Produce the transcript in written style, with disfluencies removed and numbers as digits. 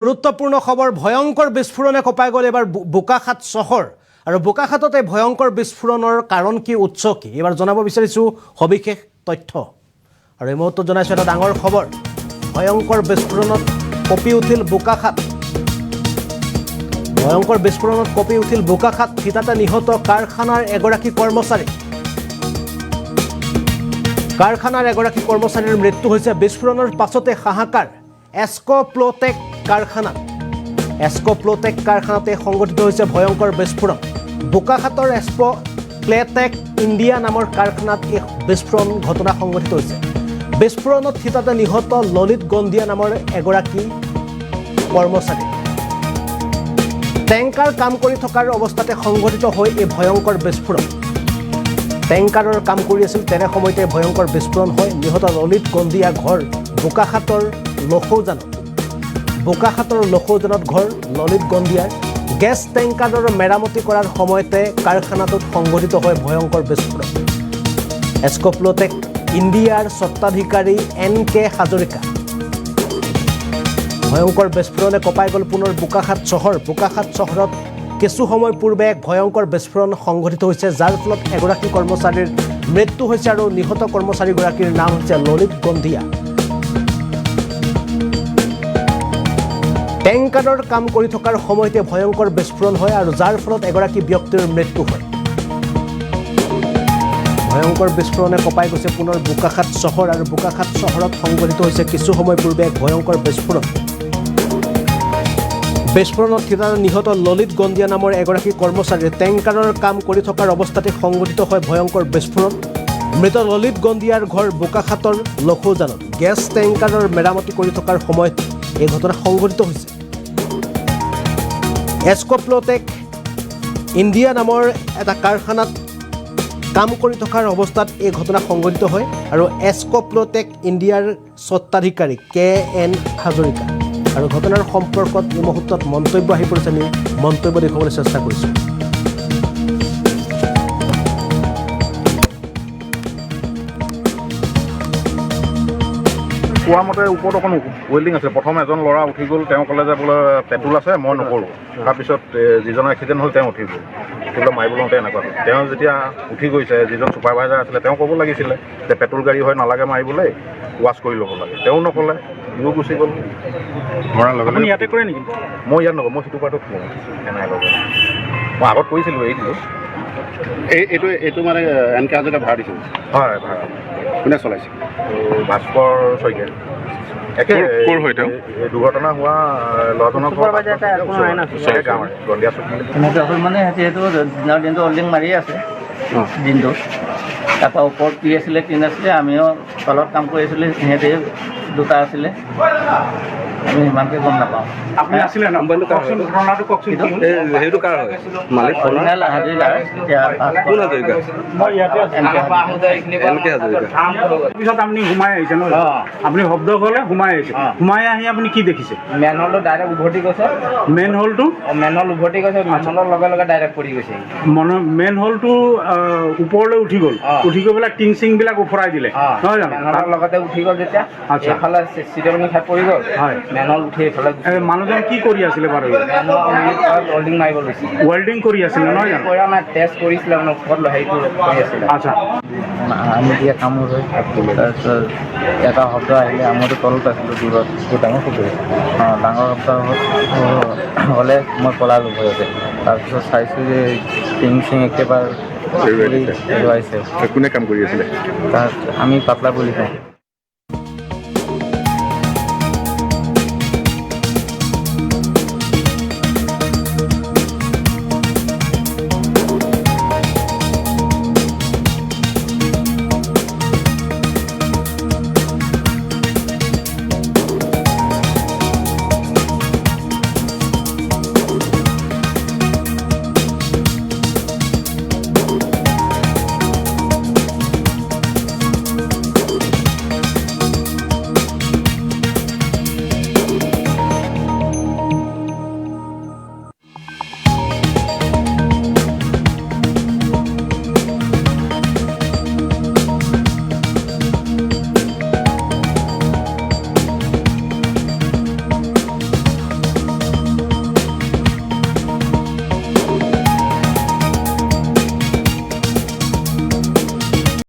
গুৰুত্বপূৰ্ণ খবৰ ভয়ংকৰ বিস্ফোৰণে কঁপাই গ'ল এবাৰ বোকাখাত চহৰ আৰু বোকাখাততে ভয়ংকৰ বিস্ফোৰণৰ কাৰণ কি উৎস কি এবাৰ জনাব বিচাৰিছো সবিশেষ তথ্য আৰু এই মুহূৰ্তত জনাইছো এটা ডাঙৰ খবৰ ভয়ংকৰ বিস্ফোৰণত কঁপি উঠিল বোকাখাত ভয়ংকৰ বিস্ফোৰণত কঁপি উঠিল বোকাখাত থিতাতে নিহত কাৰখানাৰ এগৰাকী কৰ্মচাৰীৰ মৃত্যু হৈছে বিস্ফোৰণৰ পাছতে হাহাকাৰ এস্কোপ্লোটেক কাৰখানাতে সংঘটিত হৈছে ভয়ংকৰ বিস্ফোৰণ বোকাখাতৰ এস্কোপ্লোটেক ইণ্ডিয়া নামৰ কাৰখানাত এই বিস্ফোৰণ ঘটনা সংঘটিত হৈছে বিস্ফোৰণত থিতাতে নিহত ললিত গন্ধিয়া নামৰ এগৰাকী কৰ্মচাৰী টেংকাৰ কাম কৰি থকাৰ অৱস্থাতে সংঘটিত হৈ এই ভয়ংকৰ বিস্ফোৰণ টেংকাৰৰ কাম কৰি আছিল তেনে সময়তে ভয়ংকৰ বিস্ফোৰণ হয় নিহত ললিত গন্ধিয়া ঘৰ বোকাখাতৰ লখৌজানত ঘৰ ললিত গন্ধিয়াৰ গেছ টেংকাৰৰ মেৰামতি কৰাৰ সময়তে কাৰখানাটোত সংঘটিত হয় ভয়ংকৰ বিস্ফোৰণ এস্কোপ্লোটেক ইণ্ডিয়াৰ স্বত্বাধিকাৰী NK হাজৰিকা ভয়ংকৰ বিস্ফোৰণে কঁপাই গ'ল পুনৰ বোকাখাত চহৰত কিছু সময় পূৰ্বে এক ভয়ংকৰ বিস্ফোৰণ সংঘটিত হৈছে যাৰ ফলত এগৰাকী কৰ্মচাৰীৰ মৃত্যু হৈছে আৰু নিহত কৰ্মচাৰীগৰাকীৰ নাম হৈছে ললিত গন্ধিয়া টেংকাৰৰ কাম কৰি থকাৰ সময়তে ভয়ংকৰ বিস্ফোৰণ হয় আৰু যাৰ ফলত এগৰাকী ব্যক্তিৰ মৃত্যু হয় ভয়ংকৰ বিস্ফোৰণে কঁপাই গৈছে পুনৰ বোকাখাত চহৰ আৰু বোকাখাত চহৰত সংঘটিত হৈছে কিছু সময় পূৰ্বে এক ভয়ংকৰ বিস্ফোৰণত থিতাতে নিহত ললিত গন্ধিয়া নামৰ এগৰাকী কৰ্মচাৰীৰ টেংকাৰৰ কাম কৰি থকাৰ অৱস্থাতে সংঘটিত হয় ভয়ংকৰ বিস্ফোৰণ মৃত ললিত গন্ধিয়াৰ ঘৰ বোকাখাতৰ লখৌজানত গেছ টেংকাৰৰ মেৰামতি কৰি থকাৰ সময়ত এই ঘটনা সংঘটিত হৈছে এস্কোপ্লোটেক ইণ্ডিয়া নামৰ এটা কাৰখানাত কাম কৰি থকাৰ অৱস্থাত এই ঘটনা সংঘটিত হয় আৰু এস্কোপ্লোটেক ইণ্ডিয়াৰ স্বত্বাধিকাৰী KN হাজৰিকা আৰু ঘটনাৰ সম্পৰ্কত এই মুহূৰ্তত মন্তব্য আহি পৰিছে আমি মন্তব্য দেখুৱাবলৈ চেষ্টা কৰিছোঁ কোৱা মতে ওপৰত অকণ ৱেল্ডিং আছে প্ৰথম এজন ল'ৰা উঠি গ'ল তেওঁ ক'লে যে বোলে পেট্ৰল আছে মই নকৰোঁ তাৰপিছত যিজনৰ এক্সিডেণ্ট হ'ল তেওঁ উঠি গ'ল বোলে মাৰিব লওঁতে এনেকুৱা তেওঁ যেতিয়া উঠি গৈছে যিজন ছুপাৰভাইজাৰ আছিলে তেওঁ ক'ব লাগিছিলে যে পেট্ৰল গাড়ী হয় নালাগে মাৰিবলৈ ৱাছ কৰি ল'ব লাগে তেওঁ নক'লে ইও গুচি গ'ল মৰাৰ লগে লগে ইয়াতে কৰে নেকি মই ইয়াত নকৰোঁ মই সিটো পাৰ্টত কওঁ এনাই লগে মই আগত কৰিছিলোঁ এই দিলোঁ এইটো মানে NK হাজৰিকা ভাড়া দিছোঁ হয় ভাড়া কোনে চলাইছে ভাস্কৰ শইকীয়া একে ক'ৰ হয় তেওঁ দুৰ্ঘটনা হোৱা ল'ৰাজনৰ গন্ধিয়া চুক মানে সিহঁতে দিনৰ দিনটো হল্ডিং মাৰি আছে দিনটো তাৰপৰা ওপৰত কি আছিলে কি নাছিলে আমিও তলত কাম কৰি আছিলোঁ সিহঁতে দুটা আছিলে আমি সিমানকৈ গম নাপাওঁ আপুনি আছিলে নম্বৰটো কওকচোন ঘটনাটো কওকচোন সেইটো কাৰ হয় মালিক অৰিজিনেল হাজৰিকা কোন হাজৰিকা মই ইয়াতে NK হাজৰিকা পিছত আপুনি সোমাই আহিছে ন আপুনি শব্দ ক'লে সোমাই আহিছে সোমাই আহি আপুনি কি দেখিছে মেনহলটো ডাইৰেক্ট উভতি গৈছে মেইন হলটো মেনহল উভতি গৈছে মেনহলৰ লগে লগে ডাইৰেক্ট পৰি গৈছে মেইন হলটো ওপৰলৈ উঠি গ'ল উঠি গৈ পেলাই টিং চিংবিলাক উফৰাই দিলে নহয় জানো মেনহলৰ লগতে উঠি গ'ল যেতিয়া এইফালে চিটনি খাই পৰি গ'ল হয় মেনহল উঠি এইফালে মানুহজন কি কৰি আছিলে বাৰু ৱেল্ডিং মাৰিব লৈছে ৱেল্ডিং কৰি আছিলে নহয় জানো কৰা নাই টেষ্ট কৰিছিলে মানে ওপৰত হেৰিটো কৰি আছিলে আচ্ছা আমি দিয়া কাম হৈ তাৰপিছত এটা শব্দ আহিলে আমিতো তলত আছিলোঁ দূৰত ডাঙৰ শব্দ ডাঙৰ শব্দ হ'লে মই পলালোঁ ভয়তে তাৰপিছত চাইছোঁ যে টিং চিং একেবাৰে এৰুৱাইছে কোনে কাম কৰি আছিলে তাত আমি পাতলা বুলি কওঁ